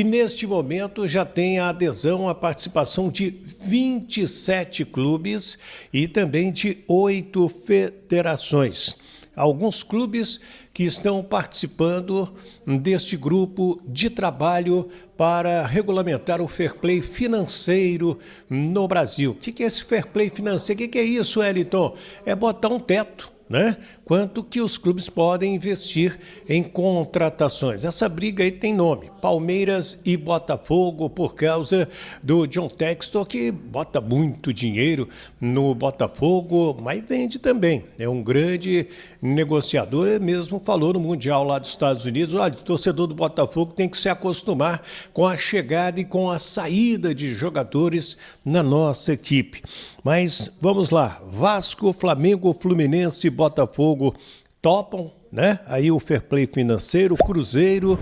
E neste momento já tem a adesão, a participação de 27 clubes e também de 8 federações. Alguns clubes que estão participando deste grupo de trabalho para regulamentar o fair play financeiro no Brasil. O que é esse fair play financeiro? O que é isso, Wellington? É botar um teto, né? Quanto que os clubes podem investir em contratações. Essa briga aí tem nome, Palmeiras e Botafogo, por causa do John Textor, que bota muito dinheiro no Botafogo, mas vende também. É um grande negociador, ele mesmo falou no Mundial lá dos Estados Unidos, olha, o torcedor do Botafogo tem que se acostumar com a chegada e com a saída de jogadores na nossa equipe. Mas vamos lá, Vasco, Flamengo, Fluminense, Botafogo topam, né? Aí o fair play financeiro, Cruzeiro,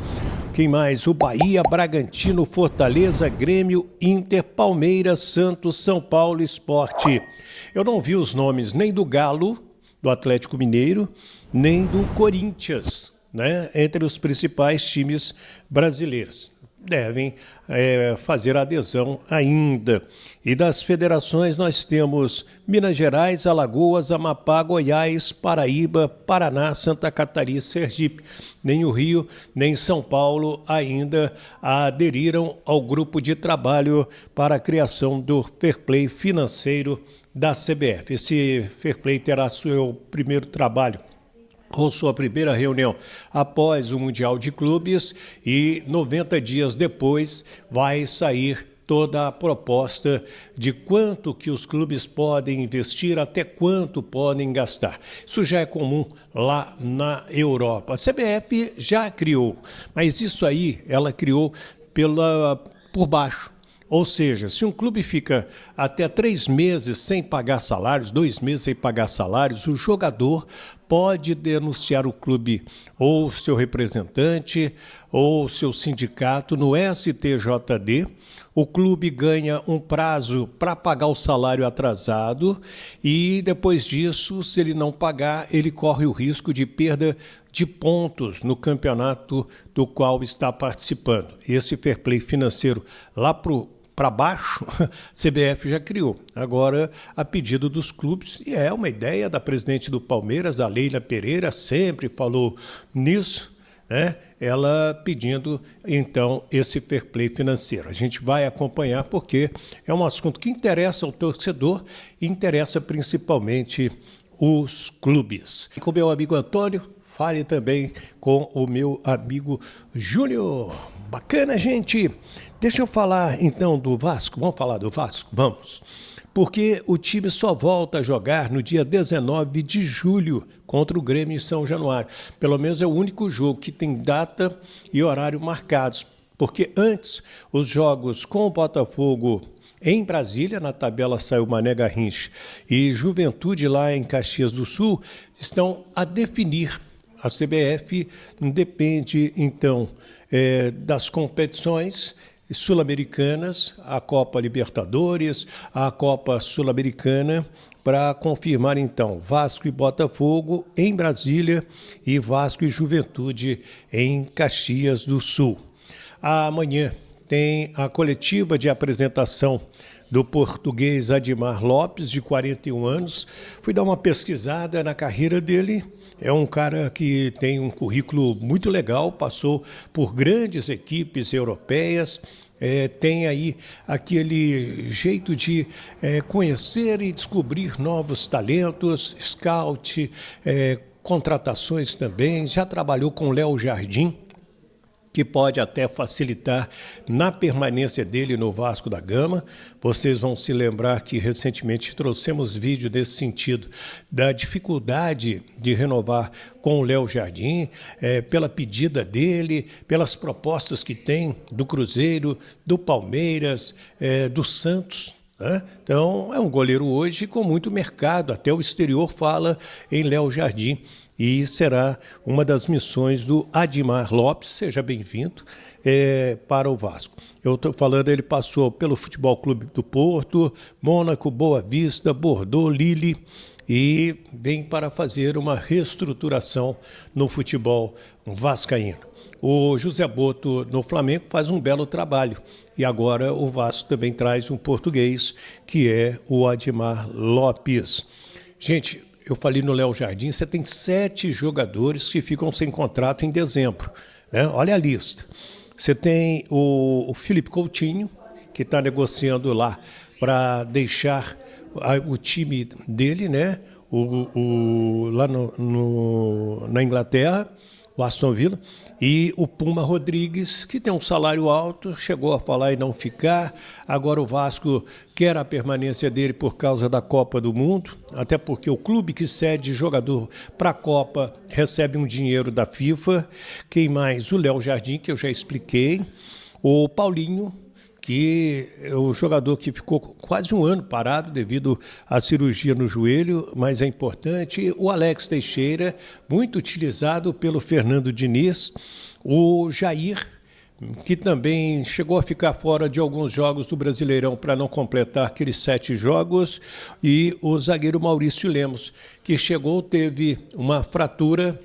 quem mais? O Bahia, Bragantino, Fortaleza, Grêmio, Inter, Palmeiras, Santos, São Paulo, Sport. Eu não vi os nomes nem do Galo, do Atlético Mineiro, nem do Corinthians, né? Entre os principais times brasileiros. Devem fazer adesão ainda. E das federações nós temos Minas Gerais, Alagoas, Amapá, Goiás, Paraíba, Paraná, Santa Catarina, Sergipe. Nem o Rio, nem São Paulo ainda aderiram ao grupo de trabalho para a criação do fair play financeiro da CBF. Esse fair play terá seu primeiro trabalho com sua primeira reunião após o Mundial de Clubes e 90 dias depois vai sair toda a proposta de quanto que os clubes podem investir, até quanto podem gastar. Isso já é comum lá na Europa. A CBF já criou, mas isso aí ela criou por baixo. Ou seja, se um clube fica até 3 meses sem pagar salários, 2 meses sem pagar salários, o jogador pode denunciar o clube ou seu representante ou seu sindicato no STJD. O clube ganha um prazo para pagar o salário atrasado e, depois disso, se ele não pagar, ele corre o risco de perda de pontos no campeonato do qual está participando. Esse fair play financeiro lá para baixo, a CBF já criou. Agora, a pedido dos clubes, e é uma ideia da presidente do Palmeiras, a Leila Pereira, sempre falou nisso, né? Ela pedindo, então, esse fair play financeiro. A gente vai acompanhar porque é um assunto que interessa ao torcedor e interessa principalmente os clubes. E com o meu amigo Antônio, fale também com o meu amigo Júnior. Bacana, gente! Deixa eu falar, então, do Vasco. Vamos falar do Vasco? Vamos. Porque o time só volta a jogar no dia 19 de julho contra o Grêmio em São Januário. Pelo menos é o único jogo que tem data e horário marcados. Porque antes, os jogos com o Botafogo em Brasília, na tabela saiu Mané Garrincha, e Juventude lá em Caxias do Sul, estão a definir. A CBF depende, então, das competições sul-americanas, a Copa Libertadores, a Copa Sul-Americana, para confirmar, então, Vasco e Botafogo em Brasília e Vasco e Juventude em Caxias do Sul. Amanhã tem a coletiva de apresentação do português Adimar Lopes, de 41 anos. Fui dar uma pesquisada na carreira dele. É um cara que tem um currículo muito legal, passou por grandes equipes europeias, tem aí aquele jeito de conhecer e descobrir novos talentos, scout, contratações também. Já trabalhou com Léo Jardim, que pode até facilitar na permanência dele no Vasco da Gama. Vocês vão se lembrar que recentemente trouxemos vídeo desse sentido, da dificuldade de renovar com o Léo Jardim, pela pedida dele, pelas propostas que tem do Cruzeiro, do Palmeiras, do Santos. Então, é um goleiro hoje com muito mercado, até o exterior fala em Léo Jardim. E será uma das missões do Adimar Lopes, seja bem-vindo, para o Vasco. Eu estou falando, ele passou pelo Futebol Clube do Porto, Mônaco, Boa Vista, Bordeaux, Lille, e vem para fazer uma reestruturação no futebol vascaíno. O José Boto no Flamengo faz um belo trabalho. E agora o Vasco também traz um português, que é o Admar Lopes. Gente, eu falei no Léo Jardim, você tem 7 jogadores que ficam sem contrato em dezembro, né? Olha a lista. Você tem o Felipe Coutinho, que está negociando lá para deixar o time dele, né? Lá na Inglaterra, o Aston Villa, e o Puma Rodrigues, que tem um salário alto, chegou a falar em não ficar. Agora o Vasco quer a permanência dele por causa da Copa do Mundo, até porque o clube que cede jogador para a Copa recebe um dinheiro da FIFA. Quem mais? O Léo Jardim, que eu já expliquei. O Paulinho, que é o jogador que ficou quase um ano parado devido à cirurgia no joelho, mas é importante. O Alex Teixeira, muito utilizado pelo Fernando Diniz. O Jair, que também chegou a ficar fora de alguns jogos do Brasileirão para não completar aqueles 7 jogos. E o zagueiro Maurício Lemos, que chegou, teve uma fratura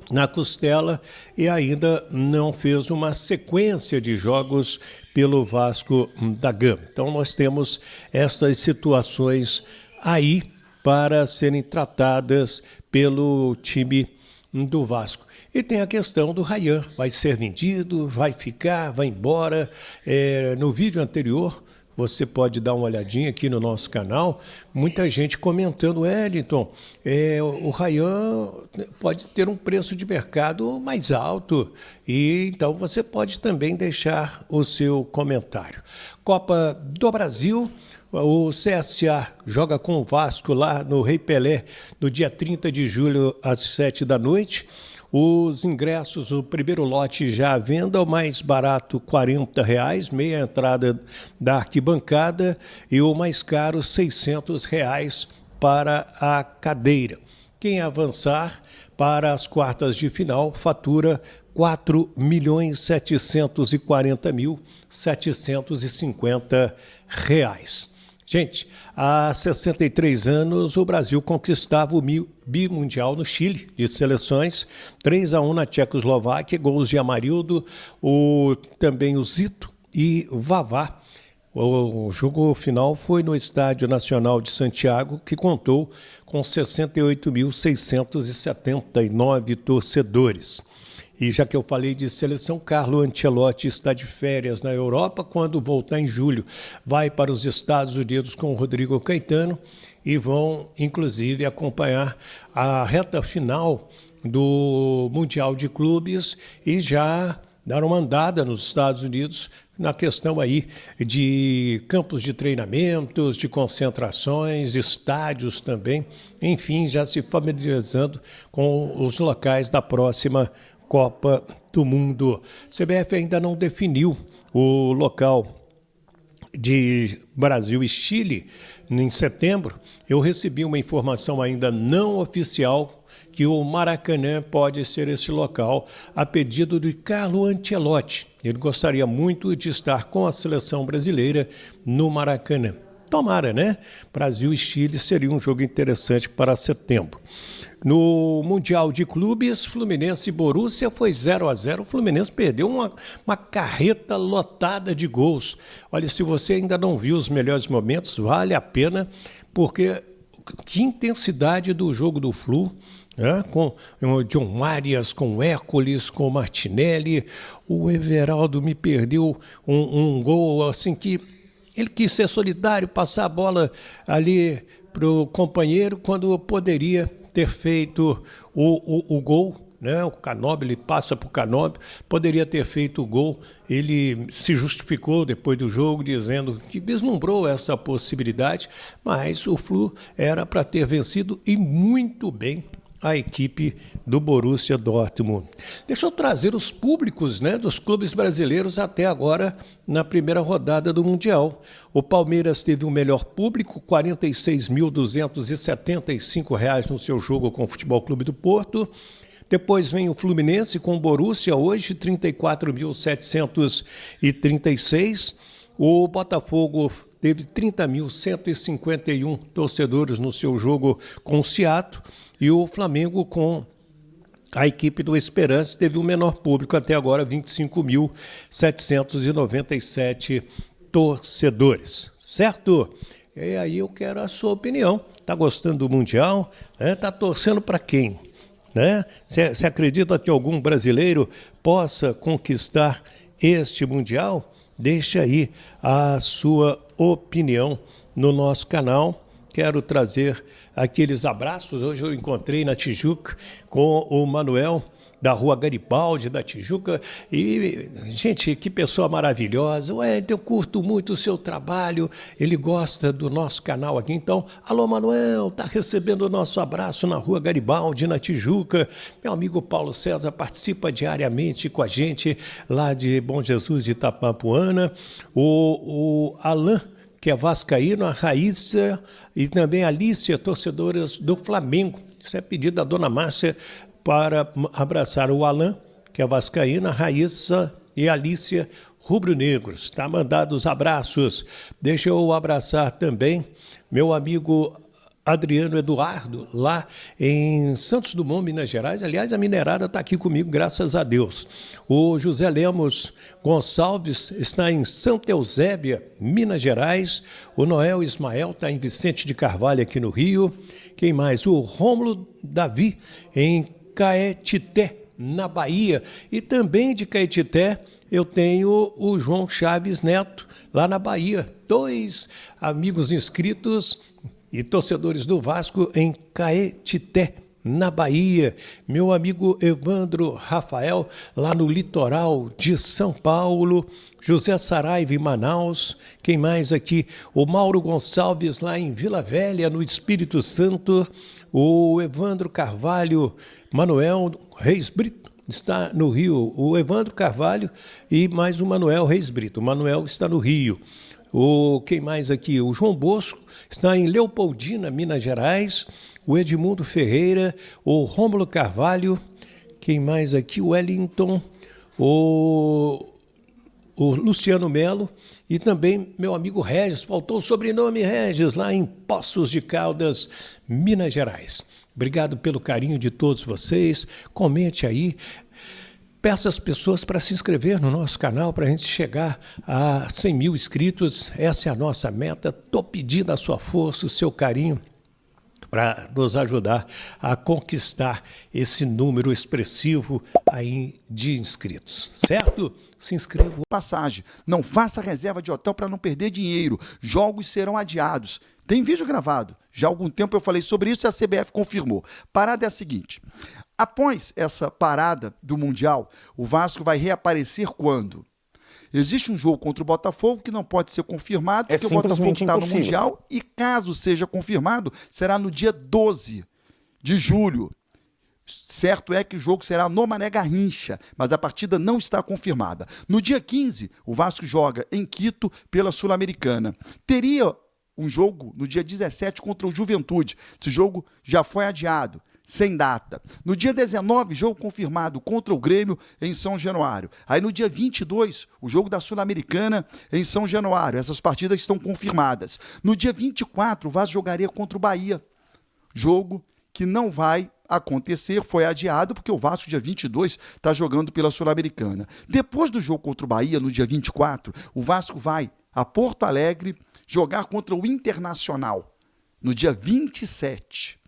na costela e ainda não fez uma sequência de jogos pelo Vasco da Gama. Então nós temos essas situações aí para serem tratadas pelo time do Vasco. E tem a questão do Ryan, vai ser vendido, vai ficar, vai embora. No vídeo anterior, você pode dar uma olhadinha aqui no nosso canal, muita gente comentando, Wellington, o Ryan pode ter um preço de mercado mais alto, e então você pode também deixar o seu comentário. Copa do Brasil, o CSA joga com o Vasco lá no Rei Pelé, no dia 30 de julho, às 7 da noite. Os ingressos, o primeiro lote já à venda, o mais barato R$ 40,00, meia entrada da arquibancada, e o mais caro R$ 600,00 para a cadeira. Quem avançar para as quartas de final fatura R$ 4.740.750. Gente, há 63 anos o Brasil conquistava o bimundial no Chile de seleções, 3-1 na Tchecoslováquia, gols de Amarildo, também o Zito e o Vavá. O jogo final foi no Estádio Nacional de Santiago, que contou com 68.679 torcedores. E já que eu falei de seleção, Carlo Ancelotti está de férias na Europa. Quando voltar em julho, vai para os Estados Unidos com o Rodrigo Caetano e vão, inclusive, acompanhar a reta final do Mundial de Clubes e já dar uma andada nos Estados Unidos na questão aí de campos de treinamentos, de concentrações, estádios também, enfim, já se familiarizando com os locais da próxima Copa do Mundo. CBF ainda não definiu o local de Brasil e Chile em setembro. Eu recebi uma informação ainda não oficial que o Maracanã pode ser esse local, a pedido de Carlo Ancelotti. Ele gostaria muito de estar com a seleção brasileira no Maracanã. Tomara, né? Brasil e Chile seria um jogo interessante para setembro. No Mundial de Clubes, Fluminense e Borussia foi 0-0. O Fluminense perdeu uma carreta lotada de gols. Olha, se você ainda não viu os melhores momentos, vale a pena, porque que intensidade do jogo do Flu, né? Com o John Arias, com o Hércules, com o Martinelli. O Everaldo me perdeu um gol assim que ele quis ser solidário, passar a bola ali para o companheiro quando poderia ter feito o gol, né? O Canóbio, ele passa para o Canóbio, poderia ter feito o gol. Ele se justificou depois do jogo, dizendo que vislumbrou essa possibilidade, mas o Flu era para ter vencido e muito bem a equipe do Borussia Dortmund. Deixa eu trazer os públicos, né, dos clubes brasileiros até agora na primeira rodada do Mundial. O Palmeiras teve o melhor público, R$ 46.275 no seu jogo com o Futebol Clube do Porto. Depois vem o Fluminense com o Borussia, hoje 34.736. O Botafogo teve 30.151 torcedores no seu jogo com o Seattle. E o Flamengo com A equipe do Esperance teve o menor público até agora, 25.797 torcedores, certo? E aí eu quero a sua opinião. Está gostando do Mundial? Está torcendo para quem? Você acredita que algum brasileiro possa conquistar este Mundial? Deixa aí a sua opinião no nosso canal. Quero trazer aqueles abraços. Hoje eu encontrei na Tijuca com o Manuel, da Rua Garibaldi, da Tijuca. E, gente, que pessoa maravilhosa. Eu curto muito o seu trabalho. Ele gosta do nosso canal aqui. Então, alô, Manuel, está recebendo o nosso abraço na Rua Garibaldi, na Tijuca. Meu amigo Paulo César participa diariamente com a gente lá de Bom Jesus de Itapapuana. O Alain, que é vascaíno, a Raíssa e também a Alicia, torcedoras do Flamengo. Isso é pedido da dona Márcia para abraçar o Alain, que é vascaíno, a Raíssa e a Alicia, rubro-negros. Está mandado os abraços. Deixa eu abraçar também meu amigo Adriano Eduardo, lá em Santos Dumont, Minas Gerais. Aliás, a minerada está aqui comigo, graças a Deus. O José Lemos Gonçalves está em Santa Eusébia, Minas Gerais. O Noel Ismael está em Vicente de Carvalho, aqui no Rio. Quem mais? O Rômulo Davi, em Caetité, na Bahia. E também de Caetité eu tenho o João Chaves Neto, lá na Bahia. 2 amigos inscritos e torcedores do Vasco em Caetité, na Bahia. Meu amigo Evandro Rafael, lá no litoral de São Paulo. José Saraiva, em Manaus. Quem mais aqui? O Mauro Gonçalves, lá em Vila Velha, no Espírito Santo. O Evandro Carvalho, Manuel Reis Brito, está no Rio. O Evandro Carvalho e mais o Manuel Reis Brito. O Manuel está no Rio. Quem mais aqui? O João Bosco está em Leopoldina, Minas Gerais. O Edmundo Ferreira, o Rômulo Carvalho. Quem mais aqui? O Wellington, o Luciano Melo e também meu amigo Regis. Faltou o sobrenome Regis, lá em Poços de Caldas, Minas Gerais. Obrigado pelo carinho de todos vocês. Comente aí. Peço às pessoas para se inscrever no nosso canal, para a gente chegar a 100 mil inscritos. Essa é a nossa meta. Estou pedindo a sua força, o seu carinho, para nos ajudar a conquistar esse número expressivo aí de inscritos, certo? Se inscreva. Passagem. Não faça reserva de hotel para não perder dinheiro. Jogos serão adiados. Tem vídeo gravado. Já há algum tempo eu falei sobre isso e a CBF confirmou. Parada é a seguinte. Após essa parada do Mundial, o Vasco vai reaparecer quando? Existe um jogo contra o Botafogo que não pode ser confirmado, porque o Botafogo está no Mundial e, caso seja confirmado, será no dia 12 de julho. Certo é que o jogo será no Mané Garrincha, mas a partida não está confirmada. No dia 15, o Vasco joga em Quito pela Sul-Americana. Teria um jogo no dia 17 contra o Juventude. Esse jogo já foi adiado, sem data. No dia 19, jogo confirmado contra o Grêmio em São Januário. Aí no dia 22, o jogo da Sul-Americana em São Januário. Essas partidas estão confirmadas. No dia 24, o Vasco jogaria contra o Bahia. Jogo que não vai acontecer, foi adiado, porque o Vasco, dia 22, está jogando pela Sul-Americana. Depois do jogo contra o Bahia, no dia 24, o Vasco vai a Porto Alegre jogar contra o Internacional, no dia 27.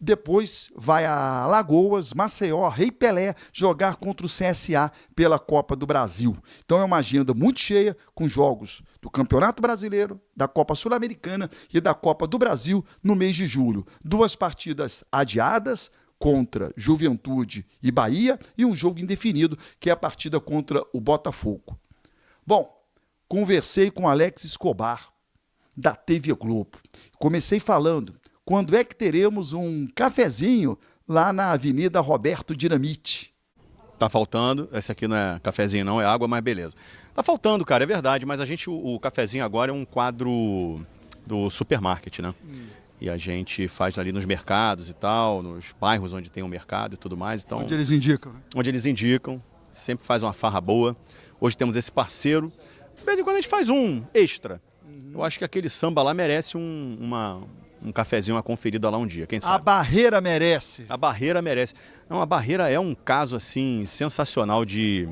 Depois vai a Alagoas, Maceió, Rei Pelé, jogar contra o CSA pela Copa do Brasil. Então é uma agenda muito cheia, com jogos do Campeonato Brasileiro, da Copa Sul-Americana e da Copa do Brasil no mês de julho. 2 partidas adiadas contra Juventude e Bahia e um jogo indefinido, que é a partida contra o Botafogo. Bom, conversei com Alex Escobar, da TV Globo. Comecei falando: quando é que teremos um cafezinho lá na Avenida Roberto Dinamite? Tá faltando, esse aqui não é cafezinho não, é água, mas beleza. Tá faltando, cara, é verdade, mas o cafezinho agora é um quadro do supermarket, né? E a gente faz ali nos mercados e tal, nos bairros onde tem um mercado e tudo mais. Então, onde eles indicam, né? Onde eles indicam, sempre faz uma farra boa. Hoje temos esse parceiro, de vez em quando a gente faz um extra. Eu acho que aquele samba lá merece um cafezinho, uma conferida lá um dia, quem A sabe. Barreira merece. A Barreira merece. Não, a Barreira é um caso assim sensacional de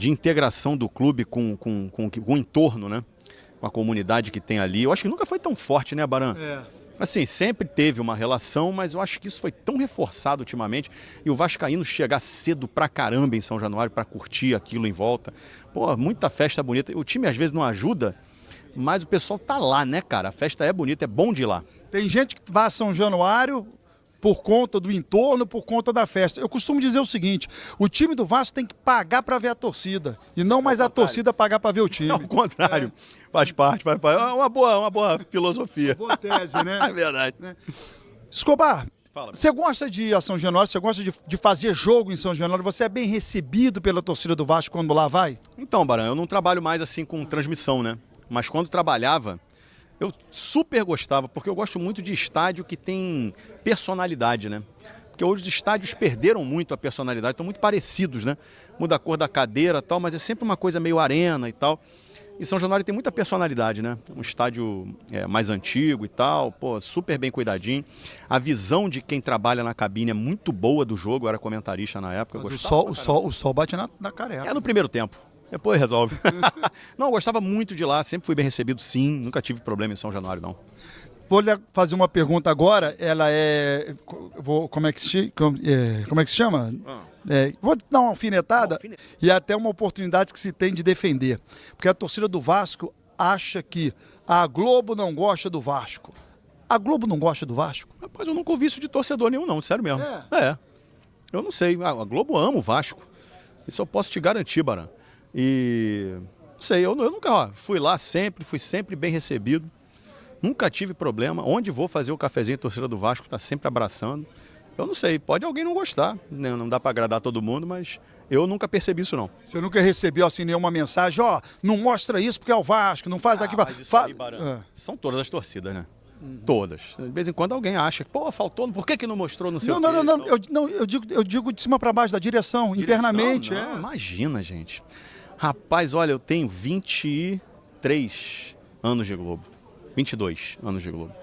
integração do clube com o entorno, né? Com a comunidade que tem ali. Eu acho que nunca foi tão forte, né, Baran? Assim, sempre teve uma relação, mas eu acho que isso foi tão reforçado ultimamente. E o vascaíno chegar cedo pra caramba em São Januário pra curtir aquilo em volta. Pô, muita festa bonita. O time às vezes não ajuda, mas o pessoal tá lá, né, cara? A festa é bonita, é bom de ir lá. Tem gente que vai a São Januário por conta do entorno, por conta da festa. Eu costumo dizer o seguinte, o time do Vasco tem que pagar para ver a torcida, e não mais a torcida pagar para ver o time. Ao contrário, faz parte. É uma boa filosofia. Boa tese, né? É verdade. Escobar, Fala. você gosta de ir a São Januário, você gosta de fazer jogo em São Januário, você é bem recebido pela torcida do Vasco quando lá vai? Então, Baran, eu não trabalho mais assim com transmissão, né? Mas quando trabalhava, eu super gostava, porque eu gosto muito de estádio que tem personalidade, né? Porque hoje os estádios perderam muito a personalidade, estão muito parecidos, né? Muda a cor da cadeira e tal, mas é sempre uma coisa meio arena e tal. E São Januário tem muita personalidade, né? Um estádio mais antigo e tal, pô, super bem cuidadinho. A visão de quem trabalha na cabine é muito boa do jogo, eu era comentarista na época. Mas o sol bate na careca. É no primeiro tempo. Depois resolve. Não, eu gostava muito de lá, sempre fui bem recebido, sim. Nunca tive problema em São Januário, não. Vou lhe fazer uma pergunta agora, ela como é que se chama? Vou dar uma alfinetada e até uma oportunidade que se tem de defender. Porque a torcida do Vasco acha que a Globo não gosta do Vasco. A Globo não gosta do Vasco? Rapaz, eu nunca ouvi isso de torcedor nenhum, não, sério mesmo. Eu não sei, a Globo ama o Vasco. Isso eu posso te garantir, Baran. E não sei, eu nunca fui lá sempre, fui sempre bem recebido. Nunca tive problema. Onde vou fazer o cafezinho, a torcida do Vasco está sempre abraçando. Eu não sei, pode alguém não gostar, né? Não dá para agradar todo mundo, mas eu nunca percebi isso não. Você nunca recebeu assim nenhuma mensagem, não mostra isso porque é o Vasco, não faz daqui para... São todas as torcidas, né? Todas. De vez em quando alguém acha, pô, faltou, por que não mostrou no seu Eu digo de cima para baixo, da direção, internamente. Não, imagina, gente. Rapaz, olha, eu tenho 23 anos de Globo. 22 anos de Globo.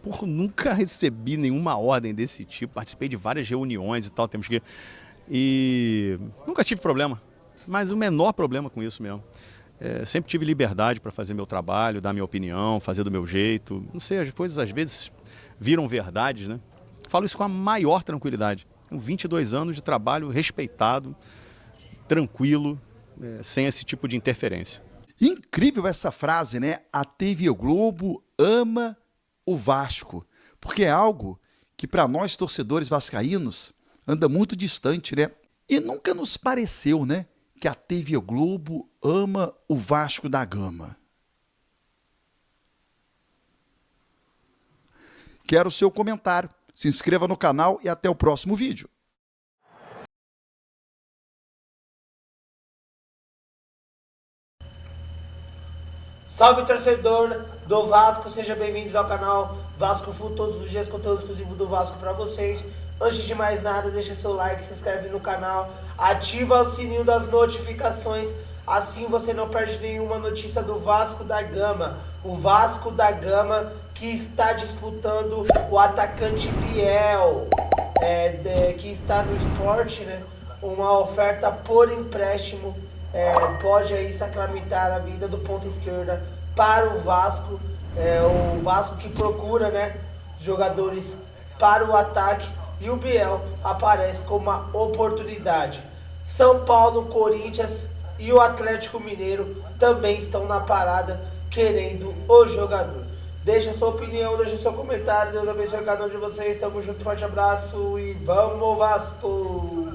Porra, nunca recebi nenhuma ordem desse tipo. Participei de várias reuniões e tal, e nunca tive problema. Mas o menor problema com isso mesmo. Sempre tive liberdade para fazer meu trabalho, dar minha opinião, fazer do meu jeito. Não sei, as coisas às vezes viram verdades, né? Falo isso com a maior tranquilidade. Tenho 22 anos de trabalho respeitado, tranquilo, sem esse tipo de interferência. Incrível essa frase, né? A TV Globo ama o Vasco. Porque é algo que para nós torcedores vascaínos anda muito distante, né? E nunca nos pareceu, né? Que a TV Globo ama o Vasco da Gama. Quero o seu comentário. Se inscreva no canal e até o próximo vídeo. Salve, torcedor do Vasco, sejam bem-vindos ao canal Vasco Full, todos os dias conteúdo exclusivo do Vasco para vocês. Antes de mais nada, deixa seu like, se inscreve no canal, ativa o sininho das notificações, assim você não perde nenhuma notícia do Vasco da Gama. O Vasco da Gama que está disputando o atacante Biel, que está no Sport, né? Uma oferta por empréstimo. Pode aí sacramentar a vida do ponta esquerda para o Vasco. O Vasco que procura, né, jogadores para o ataque, e o Biel aparece como uma oportunidade. São Paulo, Corinthians e o Atlético Mineiro também estão na parada querendo o jogador. Deixa sua opinião, deixa seu comentário. Deus abençoe cada um de vocês. Tamo junto, forte abraço e vamos Vasco!